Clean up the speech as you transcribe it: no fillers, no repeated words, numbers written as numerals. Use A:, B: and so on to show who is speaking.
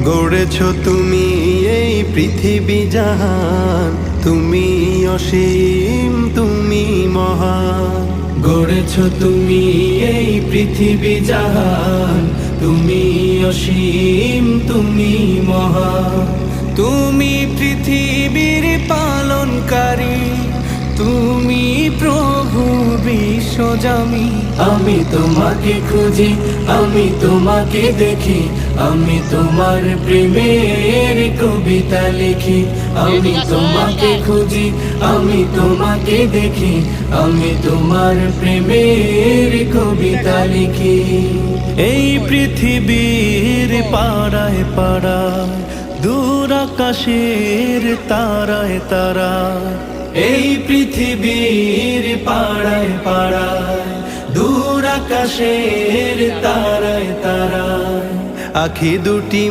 A: গড়েছ তুমি এই পৃথিবী জাহান, তুমি অসীম তুমি মহান। গড়েছ তুমি এই পৃথিবী জাহান, তুমি অসীম তুমি মহান। তুমি পৃথিবীর পালনকারী, তুমি প্রভু বিশ্বজামি। আমি তোমাকে খুঁজি, আমি তোমাকে দেখি, আমি তোমার প্রেমের কবিতা লিখি। আমি তোমাকে খুঁজি, আমি তোমাকে দেখি, আমি তোমার প্রেমের কবিতা লিখি। এই পৃথিবীর পাড়ায় পাড়ায়, দূর আকাশের তারায় তারায়, এই পৃথিবীর পাড়ায় পাড়ায়, দূর আকাশের তারায় তারায়, আখি দুটি